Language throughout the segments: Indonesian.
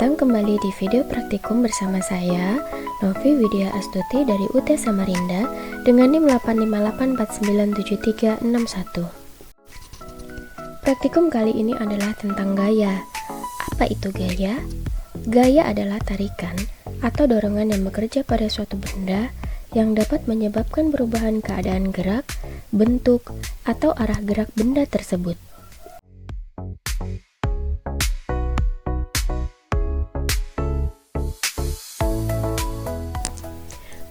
datang kembali di video praktikum bersama saya, Novi Widya Astuti dari UT Samarinda dengan NIM 858497361. Praktikum kali ini adalah tentang gaya. Apa itu gaya? Gaya adalah tarikan atau dorongan yang bekerja pada suatu benda yang dapat menyebabkan perubahan keadaan gerak, bentuk, atau arah gerak benda tersebut.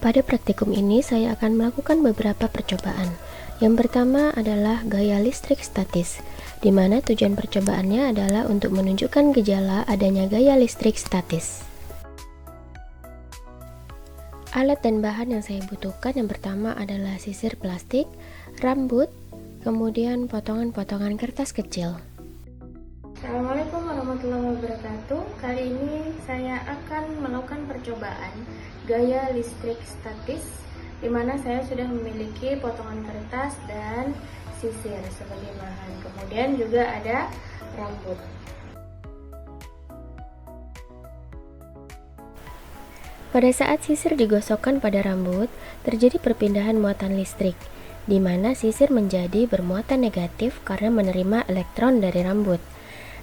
Pada praktikum ini saya akan melakukan beberapa percobaan. Yang pertama adalah gaya listrik statis, di mana tujuan percobaannya adalah untuk menunjukkan gejala adanya gaya listrik statis. Alat dan bahan yang saya butuhkan yang pertama adalah sisir plastik, rambut, kemudian potongan-potongan kertas kecil. Assalamualaikum warahmatullahi wabarakatuh. Kali ini saya akan melakukan percobaan gaya listrik statis, di mana saya sudah memiliki potongan kertas dan sisir sebagai bahan. Kemudian juga ada rambut. Pada saat sisir digosokkan pada rambut, terjadi perpindahan muatan listrik, di mana sisir menjadi bermuatan negatif karena menerima elektron dari rambut.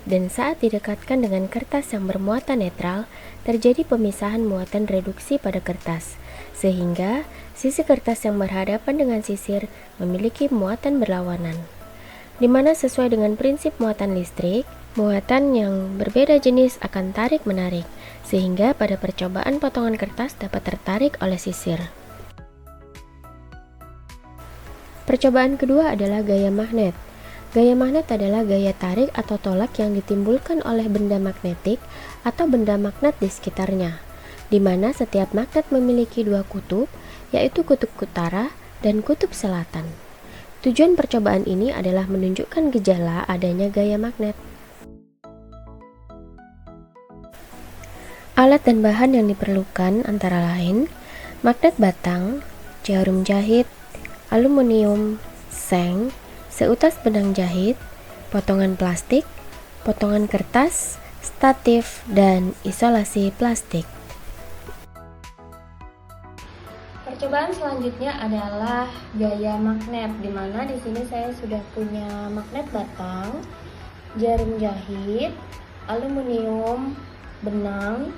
Dan saat didekatkan dengan kertas yang bermuatan netral, terjadi pemisahan muatan reduksi pada kertas, sehingga sisi kertas yang berhadapan dengan sisir memiliki muatan berlawanan. Di mana sesuai dengan prinsip muatan listrik, muatan yang berbeda jenis akan tarik-menarik, sehingga pada percobaan potongan kertas dapat tertarik oleh sisir. Percobaan kedua adalah gaya magnet. Gaya magnet adalah gaya tarik atau tolak yang ditimbulkan oleh benda magnetik atau benda magnet di sekitarnya, di mana setiap magnet memiliki dua kutub, yaitu kutub utara dan kutub selatan. Tujuan percobaan ini adalah menunjukkan gejala adanya gaya magnet. Alat dan bahan yang diperlukan antara lain magnet batang, jarum jahit, aluminium, seng, seutas benang jahit, potongan plastik, potongan kertas, statif, dan isolasi plastik. Percobaan selanjutnya adalah gaya magnet, di mana di sini saya sudah punya magnet batang, jarum jahit, aluminium, benang,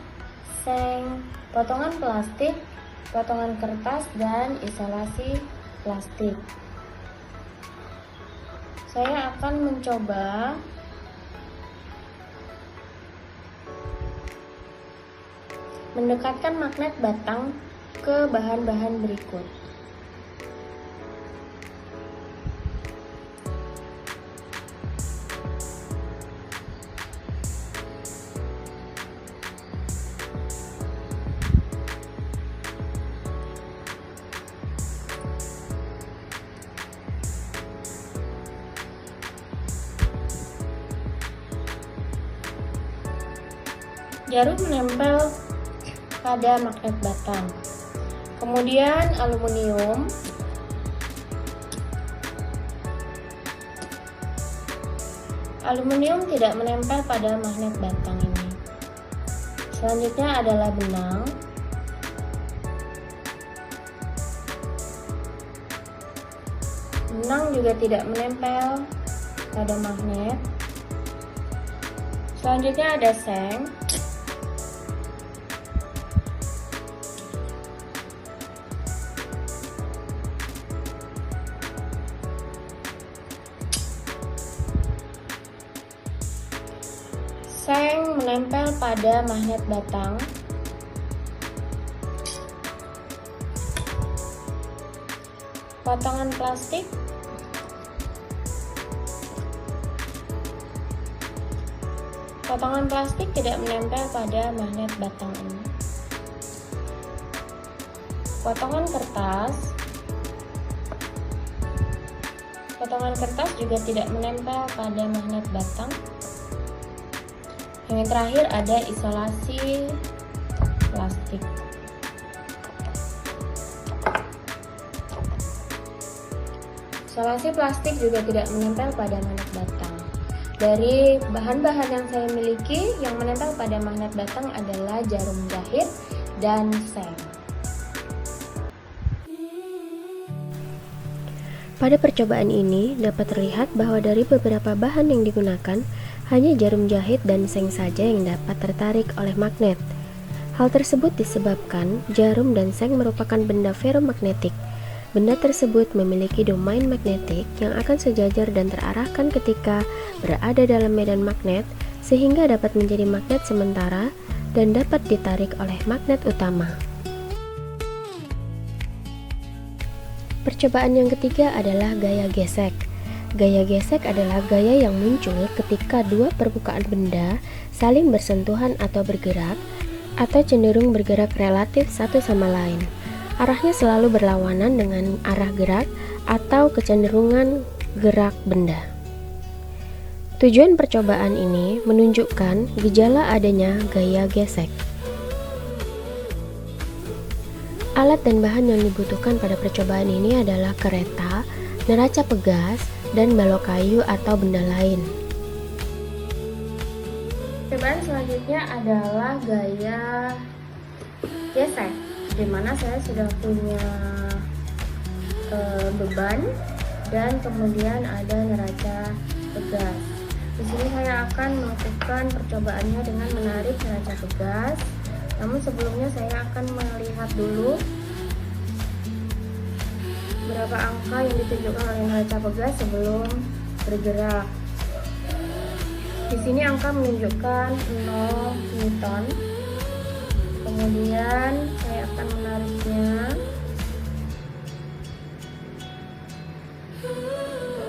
seng, potongan plastik, potongan kertas, dan isolasi plastik. Saya akan mencoba mendekatkan magnet batang ke bahan-bahan berikut. Jarum menempel pada magnet batang. Kemudian aluminium, tidak menempel pada magnet batang ini. Selanjutnya adalah benang. Benang juga tidak menempel pada magnet. Selanjutnya ada seng. Seng menempel pada magnet batang. Potongan plastik. Potongan plastik tidak menempel pada magnet batang ini. Potongan kertas. Potongan kertas juga tidak menempel pada magnet batang. Yang terakhir ada isolasi plastik. Isolasi plastik juga tidak menempel pada magnet batang. Dari bahan-bahan yang saya miliki, yang menempel pada magnet batang adalah jarum jahit dan seng. Pada percobaan ini dapat terlihat bahwa dari beberapa bahan yang digunakan, hanya jarum jahit dan seng saja yang dapat tertarik oleh magnet. Hal tersebut disebabkan jarum dan seng merupakan benda ferromagnetik. Benda tersebut memiliki domain magnetik yang akan sejajar dan terarahkan ketika berada dalam medan magnet, sehingga dapat menjadi magnet sementara dan dapat ditarik oleh magnet utama. Percobaan yang ketiga adalah gaya gesek. Gaya gesek adalah gaya yang muncul ketika dua permukaan benda saling bersentuhan atau bergerak, atau cenderung bergerak relatif satu sama lain. Arahnya selalu berlawanan dengan arah gerak atau kecenderungan gerak benda. Tujuan percobaan ini menunjukkan gejala adanya gaya gesek. Alat dan bahan yang dibutuhkan pada percobaan ini adalah kereta, neraca pegas, dan balok kayu atau benda lain. Percobaan selanjutnya adalah gaya gesek, di mana saya sudah punya beban dan kemudian ada neraca pegas. Di sini saya akan melakukan percobaannya dengan menarik neraca pegas. Namun sebelumnya saya akan melihat dulu berapa angka yang ditunjukkan oleh neraca pegas sebelum bergerak. Di sini angka menunjukkan 0 Newton. Kemudian saya akan menariknya.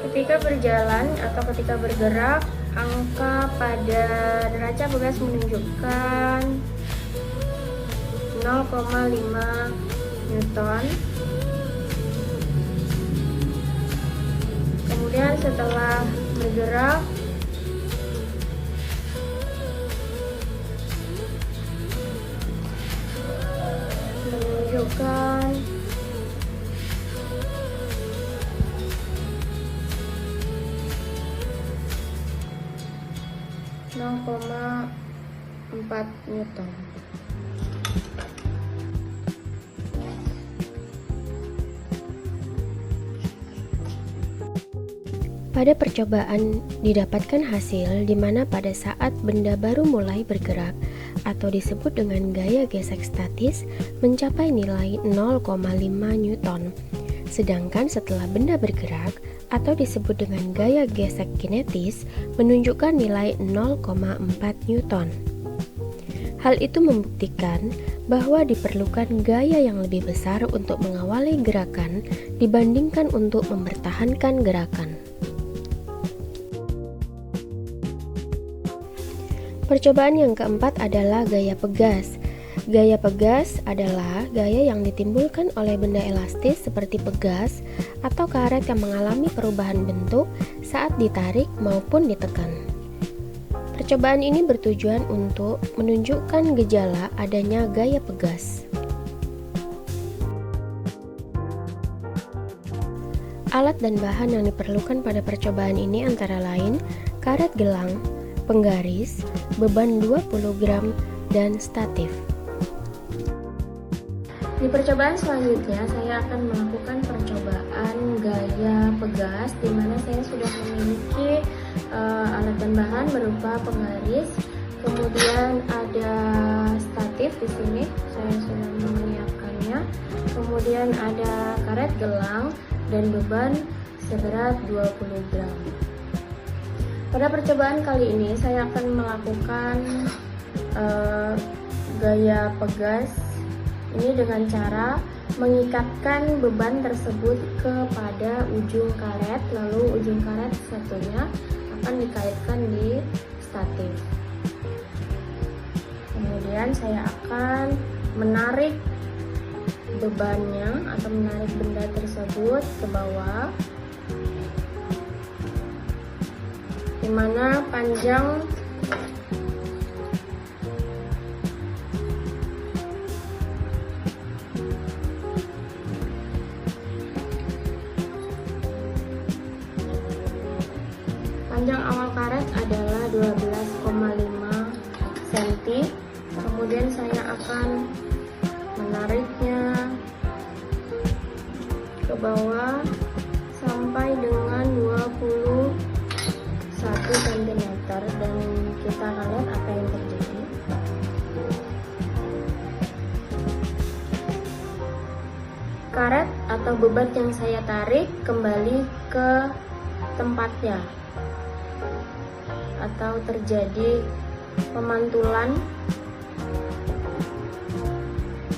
Ketika berjalan atau ketika bergerak, angka pada neraca pegas menunjukkan 0,5 Newton. Kemudian setelah bergerak menunjukkan 0,4 Newton. Pada percobaan didapatkan hasil di mana pada saat benda baru mulai bergerak atau disebut dengan gaya gesek statis mencapai nilai 0,5 Newton. Sedangkan setelah benda bergerak atau disebut dengan gaya gesek kinetis menunjukkan nilai 0,4 Newton. Hal itu membuktikan bahwa diperlukan gaya yang lebih besar untuk mengawali gerakan dibandingkan untuk mempertahankan gerakan. Percobaan yang keempat adalah gaya pegas. Gaya pegas adalah gaya yang ditimbulkan oleh benda elastis seperti pegas atau karet yang mengalami perubahan bentuk saat ditarik maupun ditekan. Percobaan ini bertujuan untuk menunjukkan gejala adanya gaya pegas. Alat dan bahan yang diperlukan pada percobaan ini antara lain karet gelang, penggaris, beban 20 gram, dan statif. Di percobaan selanjutnya saya akan melakukan percobaan gaya pegas, di mana saya sudah memiliki alat dan bahan berupa penggaris, kemudian ada statif di sini saya sudah menyiapkannya, kemudian ada karet gelang dan beban seberat 20 gram. Pada percobaan kali ini saya akan melakukan gaya pegas ini dengan cara mengikatkan beban tersebut kepada ujung karet, lalu ujung karet satunya akan dikaitkan di statif. Kemudian saya akan menarik bebannya atau menarik benda tersebut ke bawah, di mana panjang awal karet ada Kemudian saya akan menariknya ke bawah sampai dengan 21 cm, dan kita akan lihat apa yang terjadi. Karet atau bebat yang saya tarik kembali ke tempatnya, atau terjadi pemantulan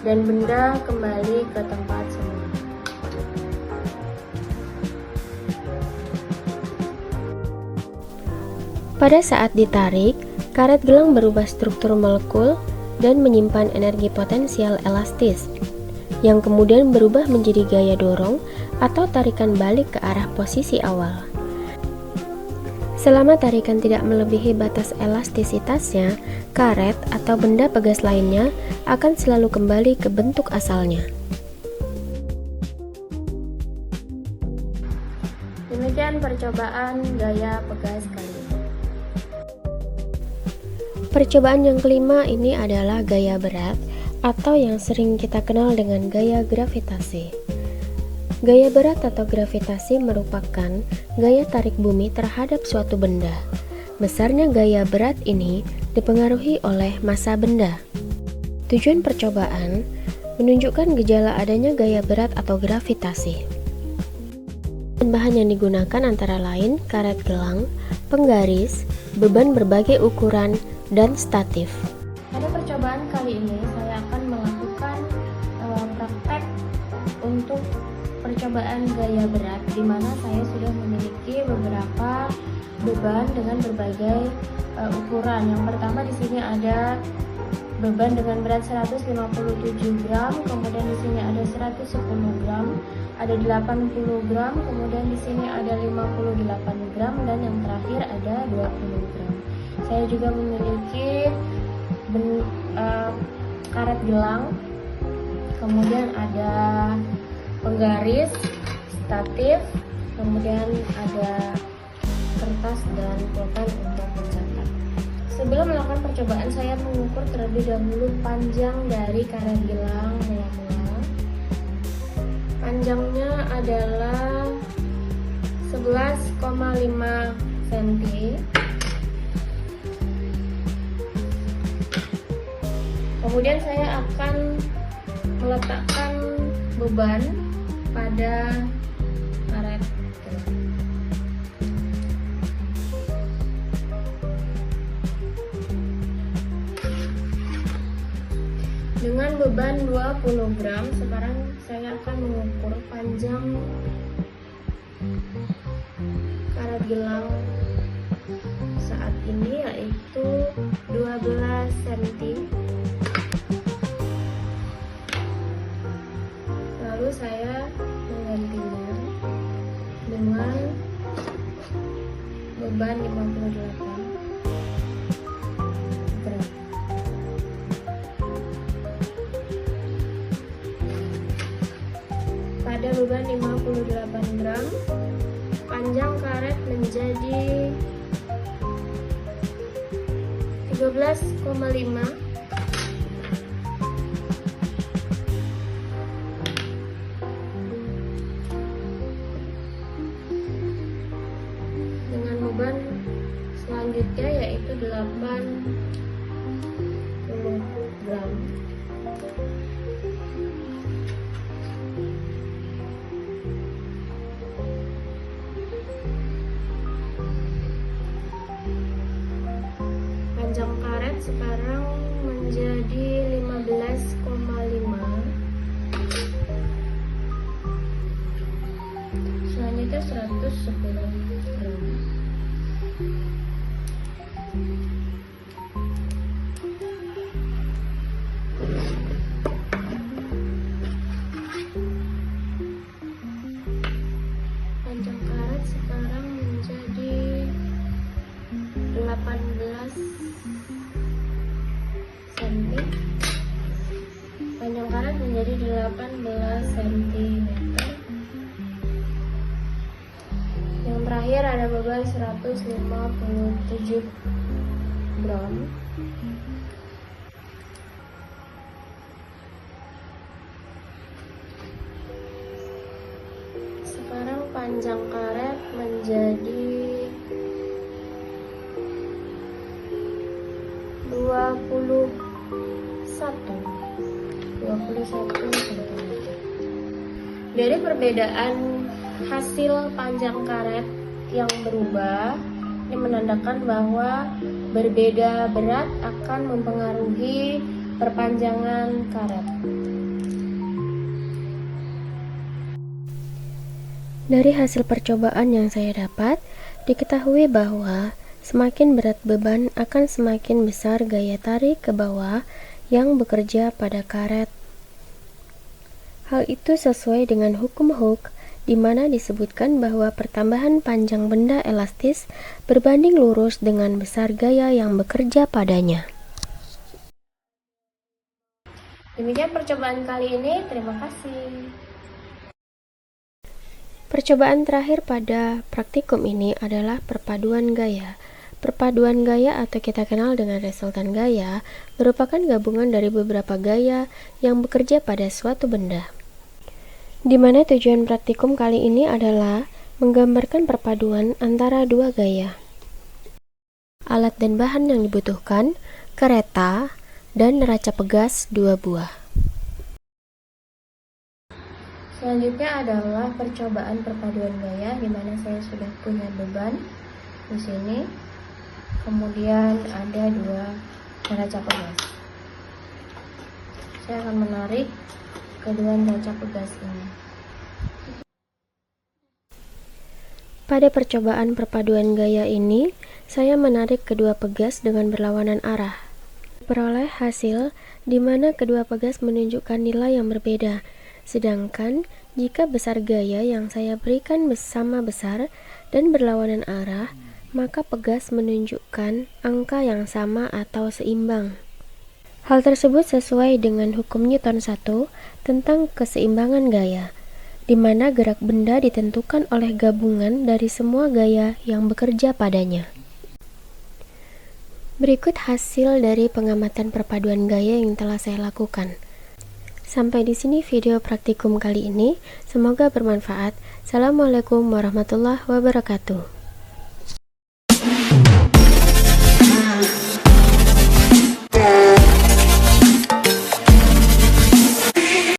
dan benda kembali ke tempat semula. Pada saat ditarik, karet gelang berubah struktur molekul dan menyimpan energi potensial elastis, yang kemudian berubah menjadi gaya dorong atau tarikan balik ke arah posisi awal. Selama tarikan tidak melebihi batas elastisitasnya, karet atau benda pegas lainnya akan selalu kembali ke bentuk asalnya. Demikian percobaan gaya pegas kali ini. Percobaan yang kelima ini adalah gaya berat, atau yang sering kita kenal dengan gaya gravitasi. Gaya berat atau gravitasi merupakan gaya tarik bumi terhadap suatu benda. Besarnya gaya berat ini dipengaruhi oleh massa benda. Tujuan percobaan menunjukkan gejala adanya gaya berat atau gravitasi. Bahan yang digunakan antara lain karet gelang, penggaris, beban berbagai ukuran, dan statif. Pada percobaan kali ini saya akan melakukan praktek untuk percobaan gaya berat, di mana saya sudah memiliki beberapa beban dengan berbagai ukuran. Yang pertama di sini ada beban dengan berat 157 gram, kemudian di sini ada 110 gram, ada 80 gram, kemudian di sini ada 58 gram, dan yang terakhir ada 20 gram. Saya juga memiliki karet gelang, kemudian ada penggaris, statif, kemudian ada kertas dan pulpen untuk mencatat. Sebelum melakukan percobaan, saya mengukur terlebih dahulu panjang dari karet gelang mula-mula. Panjangnya adalah 11,5 cm. Kemudian saya akan meletakkan beban pada karet gelang. Dengan beban 20 gram, sekarang saya akan mengukur panjang karet gelang saat ini, yaitu 12 cm. Lalu saya menggantinya dengan beban 58 gram. Pada beban 58 gram, panjang karet menjadi 13,5 beban selanjutnya, yaitu 80 gram. Panjang karet sekarang menjadi 15,5. Selanjutnya 110 gram. Panjang karet sekarang menjadi 18 cm. Panjang karet menjadi 18 cm. Yang terakhir ada beban 157 gram. Sekarang panjang karet menjadi 21 cm. Dari perbedaan hasil panjang karet yang berubah, ini menandakan bahwa berbeda berat akan mempengaruhi perpanjangan karet. Dari hasil percobaan yang saya dapat, diketahui bahwa semakin berat beban akan semakin besar gaya tarik ke bawah yang bekerja pada karet. Hal itu sesuai dengan hukum Hooke, di mana disebutkan bahwa pertambahan panjang benda elastis berbanding lurus dengan besar gaya yang bekerja padanya. Demikian percobaan kali ini, terima kasih. Percobaan terakhir pada praktikum ini adalah perpaduan gaya. Perpaduan gaya atau kita kenal dengan resultan gaya merupakan gabungan dari beberapa gaya yang bekerja pada suatu benda. Di mana tujuan praktikum kali ini adalah menggambarkan perpaduan antara dua gaya. Alat dan bahan yang dibutuhkan, kereta, dan neraca pegas 2 buah. Selanjutnya adalah percobaan perpaduan gaya, di mana saya sudah punya beban di sini. Kemudian ada 2 neraca pegas. Saya akan menarik kedua neraca pegas ini. Pada percobaan perpaduan gaya ini, saya menarik kedua pegas dengan berlawanan arah. Peroleh hasil di mana kedua pegas menunjukkan nilai yang berbeda. Sedangkan jika besar gaya yang saya berikan sama besar dan berlawanan arah, maka pegas menunjukkan angka yang sama atau seimbang. Hal tersebut sesuai dengan hukum Newton 1 tentang keseimbangan gaya, di mana gerak benda ditentukan oleh gabungan dari semua gaya yang bekerja padanya. Berikut hasil dari pengamatan perpaduan gaya yang telah saya lakukan. Sampai di sini video praktikum kali ini. Semoga bermanfaat. Assalamualaikum warahmatullahi wabarakatuh.